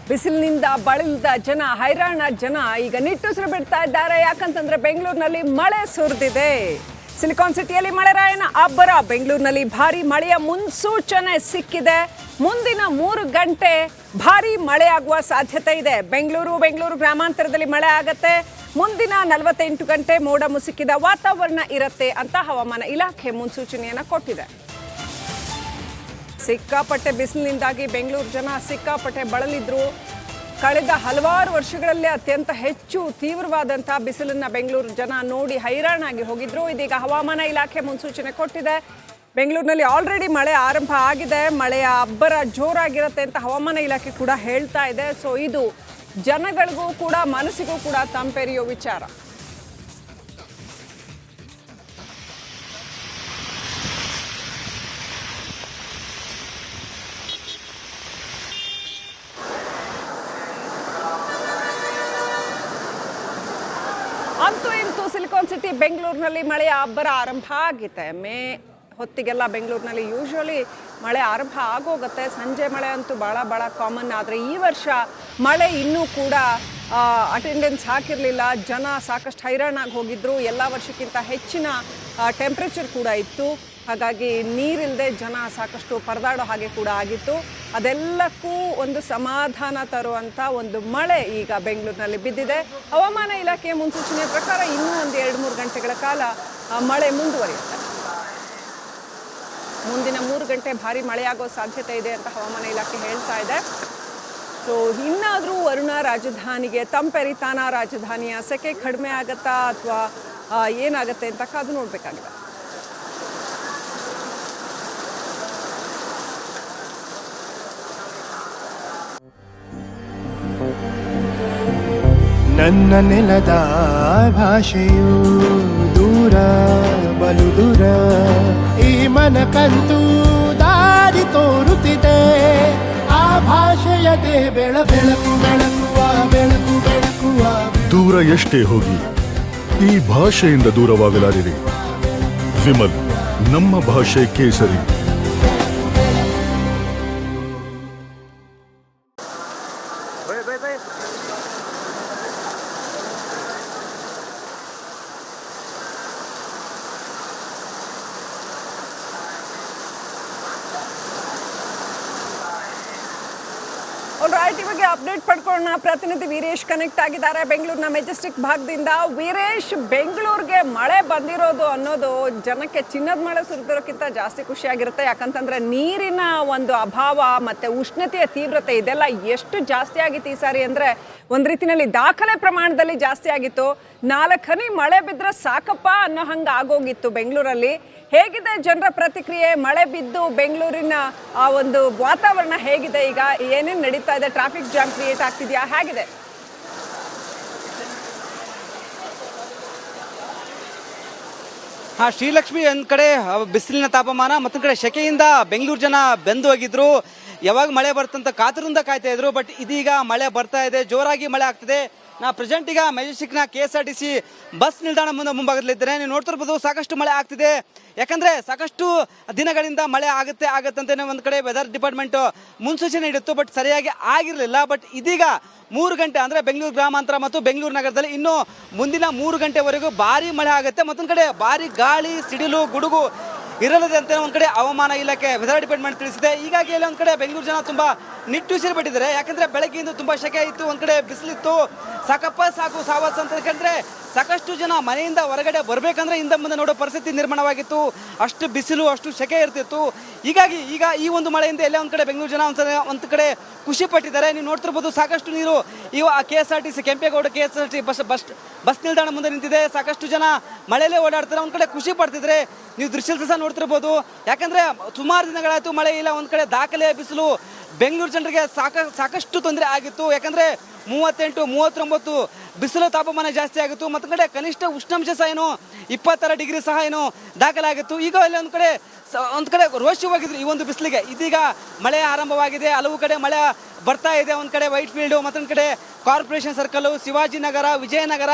ಬಿಸಿಲಿನಿಂದ ಬಳಲಿದ ಜನ, ಹೈರಾಣ ಜನ ಈಗ ನಿಟ್ಟುಸಿರು ಬಿಡ್ತಾ ಇದ್ದಾರೆ. ಯಾಕಂತಂದ್ರೆ ಬೆಂಗಳೂರಿನಲ್ಲಿ ಮಳೆ ಸುರಿದಿದೆ. ಸಿಲಿಕಾನ್ ಸಿಟಿಯಲ್ಲಿ ಮಳೆರಾಯನ ಅಬ್ಬರ. ಬೆಂಗಳೂರಿನಲ್ಲಿ ಭಾರಿ ಮಳೆಯ ಮುನ್ಸೂಚನೆ ಸಿಕ್ಕಿದೆ. ಮುಂದಿನ 3 ಗಂಟೆ ಭಾರಿ ಮಳೆಯಾಗುವ ಸಾಧ್ಯತೆ ಇದೆ. ಬೆಂಗಳೂರು ಗ್ರಾಮಾಂತರದಲ್ಲಿ ಮಳೆ ಆಗತ್ತೆ. ಮುಂದಿನ 48 ಗಂಟೆ ಮೋಡ ಮುಸುಕಿದ ವಾತಾವರಣ ಇರುತ್ತೆ ಅಂತ ಹವಾಮಾನ ಇಲಾಖೆ ಮುನ್ಸೂಚನೆಯನ್ನ ಕೊಟ್ಟಿದೆ. ಸಿಕ್ಕಾಪಟ್ಟೆ ಬಿಸಿಲಿನಿಂದಾಗಿ ಬೆಂಗಳೂರು ಜನ ಸಿಕ್ಕಾಪಟ್ಟೆ ಬಳಲಿದ್ರು. ಕಳೆದ ಹಲವಾರು ವರ್ಷಗಳಲ್ಲಿ ಅತ್ಯಂತ ಹೆಚ್ಚು ತೀವ್ರವಾದಂಥ ಬಿಸಿಲನ್ನ ಬೆಂಗಳೂರು ಜನ ನೋಡಿ ಹೈರಾಣಾಗಿ ಹೋಗಿದ್ರು. ಇದೀಗ ಹವಾಮಾನ ಇಲಾಖೆ ಮುನ್ಸೂಚನೆ ಕೊಟ್ಟಿದೆ. ಬೆಂಗಳೂರಿನಲ್ಲಿ ಆಲ್ರೆಡಿ ಮಳೆ ಆರಂಭ ಆಗಿದೆ. ಮಳೆಯ ಅಬ್ಬರ ಜೋರಾಗಿರುತ್ತೆ ಅಂತ ಹವಾಮಾನ ಇಲಾಖೆ ಕೂಡ ಹೇಳ್ತಾ ಇದೆ. ಸೊ ಇದು ಜನಗಳಿಗೂ ಕೂಡ ಮನಸ್ಸಿಗೂ ಕೂಡ ತಂಪೆರೆಯೋ ವಿಚಾರ. ಅಂತೂ ಇಂತೂ ಸಿಲಿಕಾನ್ ಸಿಟಿ ಬೆಂಗಳೂರಿನಲ್ಲಿ ಮಳೆಯ ಅಬ್ಬರ ಆರಂಭ ಆಗಿದೆ. ಮೇ ಹೊತ್ತಿಗೆಲ್ಲ ಬೆಂಗಳೂರಿನಲ್ಲಿ ಯೂಶ್ವಲಿ ಮಳೆ ಆರಂಭ ಆಗೋಗುತ್ತೆ. ಸಂಜೆ ಮಳೆ ಅಂತೂ ಭಾಳ ಕಾಮನ್. ಆದರೆ ಈ ವರ್ಷ ಮಳೆ ಇನ್ನೂ ಕೂಡ ಅಟೆಂಡೆನ್ಸ್ ಹಾಕಿರಲಿಲ್ಲ. ಜನ ಸಾಕಷ್ಟು ಹೈರಾಣಾಗಿ ಹೋಗಿದ್ರು. ಎಲ್ಲ ವರ್ಷಕ್ಕಿಂತ ಹೆಚ್ಚಿನ ಟೆಂಪ್ರೇಚರ್ ಕೂಡ ಇತ್ತು. ಹಾಗಾಗಿ ನೀರಿಲ್ಲದೆ ಜನ ಸಾಕಷ್ಟು ಪರದಾಡೋ ಹಾಗೆ ಕೂಡ ಆಗಿತ್ತು. ಅದೆಲ್ಲಕ್ಕೂ ಒಂದು ಸಮಾಧಾನ ತರುವಂಥ ಒಂದು ಮಳೆ ಈಗ ಬೆಂಗಳೂರಿನಲ್ಲಿ ಬಿದ್ದಿದೆ. ಹವಾಮಾನ ಇಲಾಖೆಯ ಮುನ್ಸೂಚನೆ ಪ್ರಕಾರ ಇನ್ನೂ ಒಂದು 2-3 ಗಂಟೆಗಳ ಕಾಲ ಮಳೆ ಮುಂದುವರಿಯುತ್ತೆ. ಮುಂದಿನ 3 ಗಂಟೆ ಭಾರಿ ಮಳೆಯಾಗೋ ಸಾಧ್ಯತೆ ಇದೆ ಅಂತ ಹವಾಮಾನ ಇಲಾಖೆ ಹೇಳ್ತಾ ಇದೆ. ಸೊ ಇನ್ನಾದರೂ ವರುಣ ರಾಜಧಾನಿಗೆ ತಂಪೆರಿತಾನ, ರಾಜಧಾನಿಯ ಸೆಕೆ ಕಡಿಮೆ ಆಗತ್ತಾ ಅಥವಾ ಏನಾಗುತ್ತೆ ಅಂತ ಕಾದು ನೋಡಬೇಕಾಗಿದೆ. ನನ್ನ ನೆಲದ ಭಾಷೆಯು ದೂರ ಬಲು ದೂರ, ಈ ಮನಕಂತೂ ದಾರಿ ತೋರುತ್ತಿದೆ. ಆ ಭಾಷೆಯದೇ ಬೆಳಕುವ ದೂರ ಎಷ್ಟೇ ಹೋಗಿ ಈ ಭಾಷೆಯಿಂದ ದೂರವಾಗಲಾರಿರಿ. ವಿಮಲ್, ನಮ್ಮ ಭಾಷೆ ಕೇಸರಿ. ಆಲ್ರೈಟ್, ಇವಾಗ ಅಪ್ಡೇಟ್ ಪಡ್ಕೊಳ್ಳೋಣ. ಪ್ರತಿನಿಧಿ ವೀರೇಶ್ ಕನೆಕ್ಟ್ ಆಗಿದ್ದಾರೆ ಬೆಂಗಳೂರಿನ ಮೆಜೆಸ್ಟಿಕ್ ಭಾಗದಿಂದ. ವೀರೇಶ್, ಬೆಂಗಳೂರಿಗೆ ಮಳೆ ಬಂದಿರೋದು ಅನ್ನೋದು ಜನಕ್ಕೆ ಚಿನ್ನದ ಮಳೆ ಸುರಿದಿರೋಕ್ಕಿಂತ ಜಾಸ್ತಿ ಖುಷಿಯಾಗಿರುತ್ತೆ. ಯಾಕಂತಂದ್ರೆ ನೀರಿನ ಒಂದು ಅಭಾವ ಮತ್ತೆ ಉಷ್ಣತೆಯ ತೀವ್ರತೆ ಇದೆಲ್ಲ ಎಷ್ಟು ಜಾಸ್ತಿ ಆಗಿತ್ತು ಈ ಸಾರಿ ಅಂದ್ರೆ ಒಂದ್ ರೀತಿನಲ್ಲಿ ದಾಖಲೆ ಪ್ರಮಾಣದಲ್ಲಿ ಜಾಸ್ತಿ ಆಗಿತ್ತು. 4 ಹನಿ ಮಳೆ ಬಿದ್ದರೆ ಸಾಕಪ್ಪ ಅನ್ನೋ ಹಂಗೆ ಆಗೋಗಿತ್ತು ಬೆಂಗಳೂರಲ್ಲಿ. ಹೇಗಿದೆ ಜನರ ಪ್ರತಿಕ್ರಿಯೆ? ಮಳೆ ಬಿದ್ದು ಬೆಂಗಳೂರಿನ ಆ ಒಂದು ವಾತಾವರಣ ಹೇಗಿದೆ? ಈಗ ಏನೇನು ನಡೀತಾ ಇದೆ? ಟ್ರಾಫಿಕ್ ಜಾಮ್ ಕ್ರಿಯೇಟ್ ಆಗ್ತಿದೆಯಾ? ಹೇಗಿದೆ? ಶ್ರೀಲಕ್ಷ್ಮಿ, ಒಂದು ಕಡೆ ಬಿಸಿಲಿನ ತಾಪಮಾನ, ಮತ್ತೊಂದು ಕಡೆ ಸೆಕೆಯಿಂದ ಬೆಂಗಳೂರು ಜನ ಬೆಂದು ಹೋಗಿದ್ರು. ಯಾವಾಗ ಮಳೆ ಬರ್ತಂತ ಕಾತುರಿಂದ ಕಾಯ್ತಾ ಇದ್ರು. ಬಟ್ ಇದೀಗ ಮಳೆ ಬರ್ತಾ ಇದೆ, ಜೋರಾಗಿ ಮಳೆ ಆಗ್ತಿದೆ. ನಾ ಪ್ರೆಸೆಂಟ್ ಈಗ ಮೆಜೆಸ್ಟಿಕ್ನ KSRTC ಬಸ್ ನಿಲ್ದಾಣ ಮುಂಭಾಗದಲ್ಲಿದ್ದೇನೆ. ನೀವು ನೋಡ್ತಿರ್ಬೋದು, ಸಾಕಷ್ಟು ಮಳೆ ಆಗ್ತಿದೆ. ಯಾಕಂದರೆ ಸಾಕಷ್ಟು ದಿನಗಳಿಂದ ಮಳೆ ಆಗುತ್ತೆ ಅಂತಲೇ ಒಂದು ಕಡೆ ವೆದರ್ ಡಿಪಾರ್ಟ್ಮೆಂಟು ಮುನ್ಸೂಚನೆ ನೀಡಿತ್ತು. ಬಟ್ ಸರಿಯಾಗಿ ಆಗಿರಲಿಲ್ಲ. ಬಟ್ ಇದೀಗ 3 ಗಂಟೆ ಅಂದರೆ ಬೆಂಗಳೂರು ಗ್ರಾಮಾಂತರ ಮತ್ತು ಬೆಂಗಳೂರು ನಗರದಲ್ಲಿ ಇನ್ನೂ ಮುಂದಿನ 3 ಗಂಟೆವರೆಗೂ ಭಾರಿ ಮಳೆ ಆಗುತ್ತೆ. ಮತ್ತೊಂದು ಕಡೆ ಭಾರಿ ಗಾಳಿ, ಸಿಡಿಲು, ಗುಡುಗು ಇರಲಿದೆ ಅಂತ ಒಂದು ಕಡೆ ಹವಾಮಾನ ಇಲಾಖೆ ವೆದರ್ ಡಿಪಾರ್ಟ್ಮೆಂಟ್ ತಿಳಿಸಿದೆ. ಹೀಗಾಗಿ ಅಲ್ಲಿ ಒಂದು ಕಡೆ ಬೆಂಗಳೂರು ಜನ ತುಂಬ ನಿಟ್ಟುಸಿರು ಬಿಟ್ಟಿದ್ದಾರೆ. ಯಾಕಂದರೆ ಬೆಳಗ್ಗೆಯಿಂದ ತುಂಬ ಸೆಕೆ ಇತ್ತು, ಒಂದು ಕಡೆ ಬಿಸಿಲಿತ್ತು. ಸಾಕು ಸಾವಾಸ ಅಂತ ಯಾಕಂದರೆ ಸಾಕಷ್ಟು ಜನ ಮನೆಯಿಂದ ಹೊರಗಡೆ ಬರಬೇಕಂದ್ರೆ ಹಿಂದೆ ಮುಂದೆ ನೋಡೋ ಪರಿಸ್ಥಿತಿ ನಿರ್ಮಾಣವಾಗಿತ್ತು. ಅಷ್ಟು ಬಿಸಿಲು, ಅಷ್ಟು ಸೆಕೆ ಇರ್ತಿತ್ತು. ಹೀಗಾಗಿ ಈಗ ಈ ಒಂದು ಮಳೆಯಿಂದ ಎಲ್ಲೇ ಒಂದು ಕಡೆ ಬೆಂಗಳೂರು ಜನ ಒಂದು ಕಡೆ ಖುಷಿ ಪಟ್ಟಿದ್ದಾರೆ. ನೀವು ನೋಡ್ತಿರ್ಬೋದು, ಸಾಕಷ್ಟು ನೀರು ಇವು KSRTC ಕೆಂಪೇಗೌಡ KSRTC ಬಸ್ ನಿಲ್ದಾಣ ಮುಂದೆ ನಿಂತಿದೆ. ಸಾಕಷ್ಟು ಜನ ಮಳೆಯಲ್ಲೇ ಓಡಾಡ್ತಾರೆ, ಒಂದು ಕಡೆ ಖುಷಿ ಪಡ್ತಿದ್ರೆ. ನೀವು ದೃಶ್ಯ ಸಹ ನೋಡ್ತಿರ್ಬೋದು. ಯಾಕಂದರೆ ಸುಮಾರು ದಿನಗಳಾಯಿತು ಮಳೆ ಇಲ್ಲ. ಒಂದು ಕಡೆ ದಾಖಲೆ ಬಿಸಿಲು. ಬೆಂಗಳೂರು ಜನರಿಗೆ ಸಾಕಷ್ಟು ತೊಂದರೆ ಆಗಿತ್ತು. ಯಾಕಂದರೆ 38, 39 ಬಿಸಿಲು ತಾಪಮಾನ ಜಾಸ್ತಿ ಆಗಿತ್ತು. ಮತ್ತೊಂದು ಕಡೆ ಕನಿಷ್ಠ ಉಷ್ಣಾಂಶ ಸಹ ಏನು 26 ಡಿಗ್ರಿ ಸಹ ಏನು ದಾಖಲಾಗಿತ್ತು. ಈಗ ಅಲ್ಲಿ ಒಂದು ಕಡೆ ರೋಷಿ ಹೋಗಿದ್ರು ಈ ಒಂದು ಬಿಸಿಲಿಗೆ. ಇದೀಗ ಮಳೆ ಆರಂಭವಾಗಿದೆ. ಹಲವು ಕಡೆ ಮಳೆ ಬರ್ತಾ ಇದೆ. ಒಂದು ಕಡೆ ವೈಟ್ ಫೀಲ್ಡು, ಮತ್ತೊಂದು ಕಡೆ ಕಾರ್ಪೊರೇಷನ್ ಸರ್ಕಲ್, ಶಿವಾಜಿನಗರ, ವಿಜಯನಗರ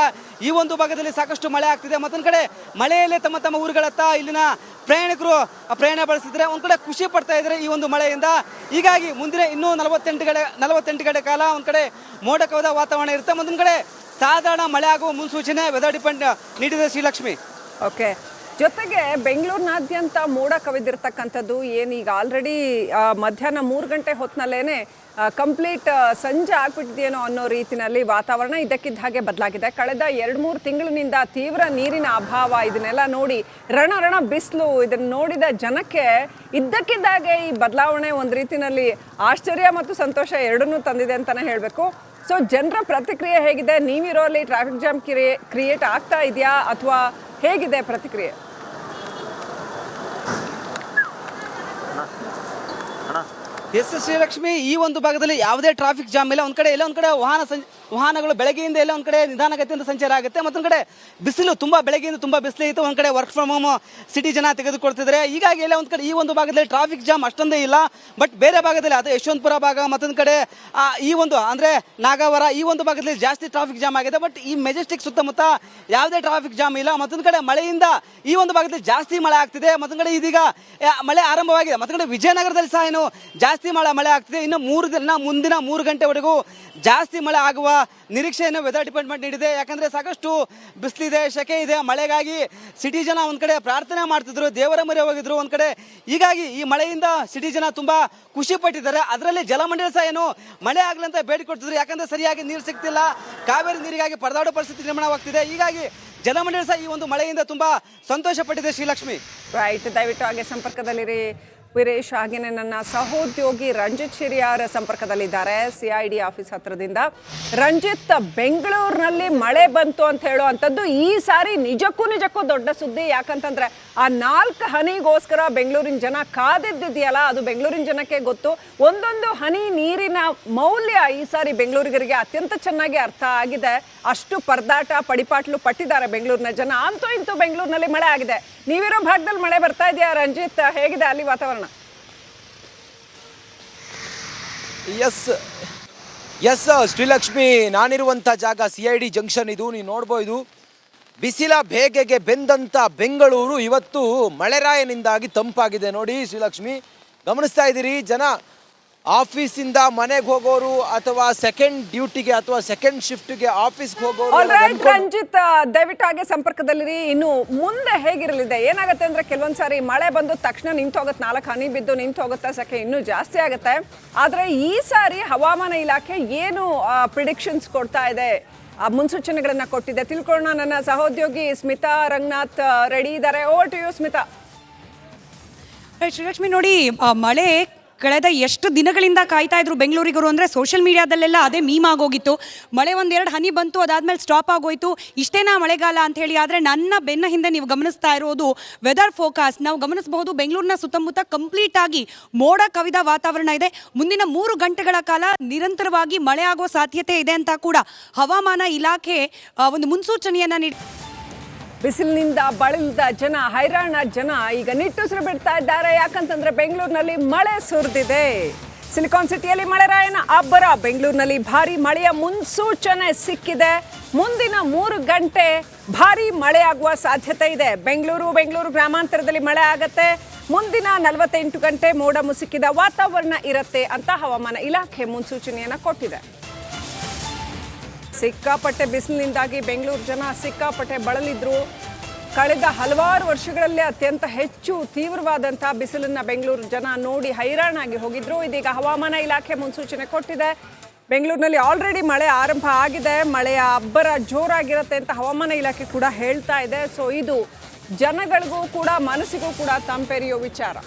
ಈ ಒಂದು ಭಾಗದಲ್ಲಿ ಸಾಕಷ್ಟು ಮಳೆ ಆಗ್ತಿದೆ. ಮತ್ತೊಂದು ಕಡೆ ಮಳೆಯಲ್ಲೇ ತಮ್ಮ ತಮ್ಮ ಊರುಗಳತ್ತ ಇಲ್ಲಿನ ಪ್ರಯಾಣಿಕರು ಪ್ರಯಾಣ ಬಳಸಿದ್ರೆ ಒಂದು ಕಡೆ ಖುಷಿ ಪಡ್ತಾ ಇದ್ದಾರೆ ಈ ಒಂದು ಮಳೆಯಿಂದ. ಹೀಗಾಗಿ ಮುಂದಿನ ಇನ್ನೂ 48 ಗಂಟೆ ಕಾಲ ಒಂದು ಕಡೆ ಮೋಡ ಕವಿದ ವಾತಾವರಣ ಇರುತ್ತೆ, ಮತ್ತೊಂದು ಕಡೆ ಸಾಧಾರಣ ಮಳೆ ಆಗುವ ಮುನ್ಸೂಚನೆ ವೆದರ್ ಡಿಪೆಂಡ್ ನೀಡಿದೆ ಶ್ರೀಲಕ್ಷ್ಮಿ. ಓಕೆ, ಜೊತೆಗೆ ಬೆಂಗಳೂರಿನಾದ್ಯಂತ ಮೋಡ ಕವಿದಿರ್ತಕ್ಕಂಥದ್ದು ಏನೀಗ ಆಲ್ರೆಡಿ ಮಧ್ಯಾಹ್ನ 3 ಗಂಟೆ ಹೊತ್ತಿನಲ್ಲೇ ಕಂಪ್ಲೀಟ್ ಸಂಜೆ ಆಗ್ಬಿಟ್ಟಿದೆಯೇನೋ ಅನ್ನೋ ರೀತಿಯಲ್ಲಿ ವಾತಾವರಣ ಇದ್ದಕ್ಕಿದ್ದ ಹಾಗೆ ಬದಲಾಗಿದೆ. ಕಳೆದ 2-3 ತಿಂಗಳಿನಿಂದ ತೀವ್ರ ನೀರಿನ ಅಭಾವ, ಇದನ್ನೆಲ್ಲ ನೋಡಿ ರಣ ಬಿಸಿಲು, ಇದನ್ನು ನೋಡಿದ ಜನಕ್ಕೆ ಇದ್ದಕ್ಕಿದ್ದಾಗೆ ಈ ಬದಲಾವಣೆ ಒಂದು ರೀತಿಯಲ್ಲಿ ಆಶ್ಚರ್ಯ ಮತ್ತು ಸಂತೋಷ ಎರಡನ್ನೂ ತಂದಿದೆ ಅಂತಲೇ ಹೇಳಬೇಕು. ಸೊ ಜನರ ಪ್ರತಿಕ್ರಿಯೆ ಹೇಗಿದೆ? ನೀವಿರೋ ಅಲ್ಲಿ ಟ್ರಾಫಿಕ್ ಜಾಮ್ ಕ್ರಿಯೇಟ್ ಆಗ್ತಾ ಇದೆಯಾ ಅಥವಾ ಹೇಗಿದೆ ಪ್ರತಿಕ್ರಿಯೆ? ಎಸ್ ಶ್ರೀಲಕ್ಷ್ಮಿ, ಈ ಒಂದು ಭಾಗದಲ್ಲಿ ಯಾವುದೇ ಟ್ರಾಫಿಕ್ ಜಾಮ್ ಇಲ್ಲ. ಒಂದು ಕಡೆ ಎಲ್ಲ ಒಂದು ಕಡೆ ವಾಹನಗಳು ಬೆಳಗ್ಗೆಯಿಂದ ಎಲ್ಲ ಒಂದು ಕಡೆ ನಿಧಾನಗತಿಯಿಂದ ಸಂಚಾರ ಆಗುತ್ತೆ. ಮತ್ತೊಂದು ಕಡೆ ಬಿಸಿಲು ತುಂಬ ಬೆಳಗ್ಗೆಯಿಂದ ತುಂಬ ಬಿಸಿಲು ಇತ್ತು. ಒಂದು ಕಡೆ ವರ್ಕ್ ಫ್ರಮ್ ಹೋಮ್ ಸಿಟಿ ಜನ ತೆಗೆದುಕೊಳ್ತಿದ್ದಾರೆ. ಹೀಗಾಗಿ ಎಲ್ಲ ಒಂದು ಕಡೆ ಈ ಒಂದು ಭಾಗದಲ್ಲಿ ಟ್ರಾಫಿಕ್ ಜಾಮ್ ಅಷ್ಟೊಂದೇ ಇಲ್ಲ. ಬಟ್ ಬೇರೆ ಭಾಗದಲ್ಲಿ ಅದು ಯಶವಂತಪುರ ಭಾಗ, ಮತ್ತೊಂದು ಕಡೆ ಈ ಒಂದು ಅಂದರೆ ನಾಗಾವರ ಈ ಒಂದು ಭಾಗದಲ್ಲಿ ಜಾಸ್ತಿ ಟ್ರಾಫಿಕ್ ಜಾಮ್ ಆಗಿದೆ. ಬಟ್ ಈ ಮೆಜೆಸ್ಟಿಕ್ ಸುತ್ತಮುತ್ತ ಯಾವುದೇ ಟ್ರಾಫಿಕ್ ಜಾಮ್ ಇಲ್ಲ. ಮತ್ತೊಂದು ಕಡೆ ಮಳೆಯಿಂದ ಈ ಒಂದು ಭಾಗದಲ್ಲಿ ಜಾಸ್ತಿ ಮಳೆ ಆಗ್ತಿದೆ. ಮತ್ತೊಂದು ಕಡೆ ಇದೀಗ ಮಳೆ ಆರಂಭವಾಗಿದೆ. ಮತ್ತೊಂದು ಕಡೆ ವಿಜಯನಗರದಲ್ಲಿ ಸಹ ಏನು ಜಾಸ್ತಿ ಮಳೆ ಆಗ್ತಿದೆ. ಇನ್ನು 3 ದಿನ ಮುಂದಿನ 3 ಗಂಟೆವರೆಗೂ ಜಾಸ್ತಿ ಮಳೆ ಆಗುವ ನಿರೀಕ್ಷೆಯನ್ನು ವೆದರ್ ಡಿಪಾರ್ಟ್ಮೆಂಟ್ ನೀಡಿದೆ. ಯಾಕಂದ್ರೆ ಸಾಕಷ್ಟು ಬಿಸಿಲಿದೆ, ಶೆಕೆ ಇದೆ. ಮಳೆಗಾಗಿ ಸಿಟಿ ಜನ ಒಂದ್ ಕಡೆ ಪ್ರಾರ್ಥನೆ ಮಾಡ್ತಿದ್ರು, ದೇವರ ಮೊರೆ ಹೋಗಿದ್ರು ಒಂದ್ ಕಡೆ. ಹೀಗಾಗಿ ಈ ಮಳೆಯಿಂದ ಸಿಟಿ ಜನ ತುಂಬಾ ಖುಷಿ ಪಟ್ಟಿದ್ದಾರೆ. ಅದರಲ್ಲಿ ಜಲಮಂಡಳಿ ಸಹ ಏನು ಮಳೆ ಆಗ್ಲಿ ಅಂತ ಬೇಡಿಕೊಡ್ತಿದ್ರು. ಯಾಕಂದ್ರೆ ಸರಿಯಾಗಿ ನೀರು ಸಿಗ್ತಿಲ್ಲ, ಕಾವೇರಿ ನೀರಿಗಾಗಿ ಪರದಾಡೋ ಪರಿಸ್ಥಿತಿ ನಿರ್ಮಾಣವಾಗ್ತಿದೆ. ಹೀಗಾಗಿ ಜಲಮಂಡಳಿ ಸಹ ಈ ಒಂದು ಮಳೆಯಿಂದ ತುಂಬಾ ಸಂತೋಷ ಪಟ್ಟಿದೆ ಶ್ರೀಲಕ್ಷ್ಮಿ. ರೈಟ್, ದಯವಿಟ್ಟು ಹಾಗೆ ಸಂಪರ್ಕದಲ್ಲಿರಿ ವೀರೇಶ್. ಹಾಗೇನೆ ನನ್ನ ಸಹೋದ್ಯೋಗಿ ರಂಜಿತ್ ಶಿರಿಯಾರ್ ಸಂಪರ್ಕದಲ್ಲಿದ್ದಾರೆ CID ಆಫೀಸ್ ಹತ್ರದಿಂದ. ರಂಜಿತ್, ಬೆಂಗಳೂರಿನಲ್ಲಿ ಮಳೆ ಬಂತು ಅಂತ ಹೇಳೋ ಅಂಥದ್ದು ಈ ಸಾರಿ ನಿಜಕ್ಕೂ ದೊಡ್ಡ ಸುದ್ದಿ. ಯಾಕಂತಂದ್ರೆ ಆ 4 ಹನಿಗೋಸ್ಕರ ಬೆಂಗಳೂರಿನ ಜನ ಕಾದಿದ್ದಿದೆಯಲ್ಲ, ಅದು ಬೆಂಗಳೂರಿನ ಜನಕ್ಕೆ ಗೊತ್ತು. ಒಂದೊಂದು ಹನಿ ನೀರಿನ ಮೌಲ್ಯ ಈ ಸಾರಿ ಬೆಂಗಳೂರಿಗರಿಗೆ ಅತ್ಯಂತ ಚೆನ್ನಾಗಿ ಅರ್ಥ ಆಗಿದೆ. ಅಷ್ಟು ಪರದಾಟ ಪಡಿಪಾಟ್ಲು ಪಟ್ಟಿದ್ದಾರೆ ಬೆಂಗಳೂರಿನ ಜನ. ಅಂತೂ ಇಂತೂ ಬೆಂಗಳೂರಿನಲ್ಲಿ ಮಳೆ ಆಗಿದೆ. ನೀವಿರೋ ಭಾಗದಲ್ಲಿ ಮಳೆ ಬರ್ತಾ ಇದೆಯಾ ರಂಜಿತ್? ಹೇಗಿದೆ ಅಲ್ಲಿ ವಾತಾವರಣ? ಎಸ್ ಶ್ರೀಲಕ್ಷ್ಮಿ, ನಾನಿರುವಂಥ ಜಾಗ CID ಜಂಕ್ಷನ್. ಇದು ನೀವು ನೋಡ್ಬೋದು. ಬಿಸಿಲ ಬೇಗೆಗೆ ಬೆಂದಂಥ ಬೆಂಗಳೂರು ಇವತ್ತು ಮಳೆರಾಯನಿಂದಾಗಿ ತಂಪಾಗಿದೆ. ನೋಡಿ ಶ್ರೀಲಕ್ಷ್ಮಿ, ಗಮನಿಸ್ತಾ ಇದ್ದೀರಿ. ಜನ ಆಫೀಸಿಂದ ಮನೆಗೆ ಹೋಗೋರು ಅಥವಾ ಸೆಕೆಂಡ್ ಡ್ಯೂಟಿಗೆ ಅಥವಾ ಸೆಕೆಂಡ್ ಶಿಫ್ಟ್ಗೆ ಆಫೀಸ್ಗೆ ಹೋಗೋರು. ರಂಜಿತ್, ದಯವಿಟ್ಟು ಹಾಗೆ ಸಂಪರ್ಕದಲ್ಲಿರಿ. ಇನ್ನು ಮುಂದೆ ಹೇಗಿರಲಿದೆ? ಏನಾಗುತ್ತೆ ಅಂದ್ರೆ ಕೆಲವೊಂದ್ಸಾರಿ ಮಳೆ ಬಂದು ತಕ್ಷಣ ನಿಂತು ಹೋಗುತ್ತೆ, 4 ಹನಿ ಬಿದ್ದು ನಿಂತು ಹೋಗುತ್ತೆ, ಸೆಕೆ ಇನ್ನೂ ಜಾಸ್ತಿ ಆಗುತ್ತೆ. ಆದ್ರೆ ಈ ಸಾರಿ ಹವಾಮಾನ ಇಲಾಖೆ ಏನು ಪ್ರಿಡಿಕ್ಷನ್ಸ್ ಕೊಡ್ತಾ ಇದೆ, ಮುನ್ಸೂಚನೆಗಳನ್ನ ಕೊಟ್ಟಿದೆ, ತಿಳ್ಕೊಳ್ಳೋಣ. ನನ್ನ ಸಹೋದ್ಯೋಗಿ ಸ್ಮಿತಾ ರಂಗನಾಥ್ ರೆಡಿ ಇದ್ದಾರೆ. Over to you Smita. Srilakshmi, ನೋಡಿ ಮಳೆ ಕಳೆದ ಎಷ್ಟು ದಿನಗಳಿಂದ ಕಾಯ್ತಾ ಇದ್ರು ಬೆಂಗಳೂರಿಗರು ಅಂದರೆ ಸೋಷಿಯಲ್ ಮೀಡಿಯಾದಲ್ಲೆಲ್ಲ ಅದೇ ಮೀಮ್ ಆಗೋಗಿತ್ತು. ಮಳೆ 1-2 ಹನಿ ಬಂತು, ಅದಾದ್ಮೇಲೆ ಸ್ಟಾಪ್ ಆಗೋಯ್ತು, ಇಷ್ಟೇನಾ ಮಳೆಗಾಲ ಅಂತ ಹೇಳಿ. ಆದರೆ ನನ್ನ ಬೆನ್ನ ಹಿಂದೆ ನೀವು ಗಮನಿಸ್ತಾ ಇರೋದು ವೆದರ್ ಫೋಕಾಸ್. ನಾವು ಗಮನಿಸಬಹುದು ಬೆಂಗಳೂರಿನ ಸುತ್ತಮುತ್ತ ಕಂಪ್ಲೀಟ್ ಆಗಿ ಮೋಡ ಕವಿದ ವಾತಾವರಣ ಇದೆ. ಮುಂದಿನ 3 ಗಂಟೆಗಳ ಕಾಲ ನಿರಂತರವಾಗಿ ಮಳೆ ಆಗೋ ಸಾಧ್ಯತೆ ಇದೆ ಅಂತ ಕೂಡ ಹವಾಮಾನ ಇಲಾಖೆ ಒಂದು ಮುನ್ಸೂಚನೆಯನ್ನ ನೀಡಿ. ಬಿಸಿಲಿನಿಂದ ಬಳಲಿದ ಜನ, ಹೈರಾಣ ಜನ ಈಗ ನಿಟ್ಟುಸಿರು ಬಿಡ್ತಾ ಇದ್ದಾರೆ. ಯಾಕಂತಂದ್ರೆ ಬೆಂಗಳೂರಿನಲ್ಲಿ ಮಳೆ ಸುರಿದಿದೆ. ಸಿಲಿಕಾನ್ ಸಿಟಿಯಲ್ಲಿ ಮಳೆರಾಯನ ಅಬ್ಬರ. ಬೆಂಗಳೂರಿನಲ್ಲಿ ಭಾರಿ ಮಳೆಯ ಮುನ್ಸೂಚನೆ ಸಿಕ್ಕಿದೆ. ಮುಂದಿನ 3 ಗಂಟೆ ಭಾರಿ ಮಳೆ ಆಗುವ ಸಾಧ್ಯತೆ ಇದೆ. ಬೆಂಗಳೂರು ಗ್ರಾಮಾಂತರದಲ್ಲಿ ಮಳೆ ಆಗತ್ತೆ. ಮುಂದಿನ 48 ಗಂಟೆ ಮೋಡ ಮುಸುಕಿದ ವಾತಾವರಣ ಇರುತ್ತೆ ಅಂತ ಹವಾಮಾನ ಇಲಾಖೆ ಮುನ್ಸೂಚನೆಯನ್ನ ಕೊಟ್ಟಿದೆ. ಸಿಕ್ಕಾಪಟ್ಟೆ ಬಿಸಿಲಿನಿಂದಾಗಿ ಬೆಂಗಳೂರು ಜನ ಸಿಕ್ಕಾಪಟ್ಟೆ ಬಳಲಿದ್ರು. ಕಳೆದ ಹಲವಾರು ವರ್ಷಗಳಲ್ಲಿ ಅತ್ಯಂತ ಹೆಚ್ಚು ತೀವ್ರವಾದಂಥ ಬಿಸಿಲನ್ನ ಬೆಂಗಳೂರು ಜನ ನೋಡಿ ಹೈರಾಣಾಗಿ ಹೋಗಿದ್ರು. ಇದೀಗ ಹವಾಮಾನ ಇಲಾಖೆ ಮುನ್ಸೂಚನೆ ಕೊಟ್ಟಿದೆ. ಬೆಂಗಳೂರಿನಲ್ಲಿ ಆಲ್ರೆಡಿ ಮಳೆ ಆರಂಭ ಆಗಿದೆ. ಮಳೆಯ ಅಬ್ಬರ ಜೋರಾಗಿರುತ್ತೆ ಅಂತ ಹವಾಮಾನ ಇಲಾಖೆ ಕೂಡ ಹೇಳ್ತಾ ಇದೆ. ಸೊ ಇದು ಜನಗಳಿಗೂ ಕೂಡ ಮನಸ್ಸಿಗೂ ಕೂಡ ತಂಪೆರೆಯೋ ವಿಚಾರ.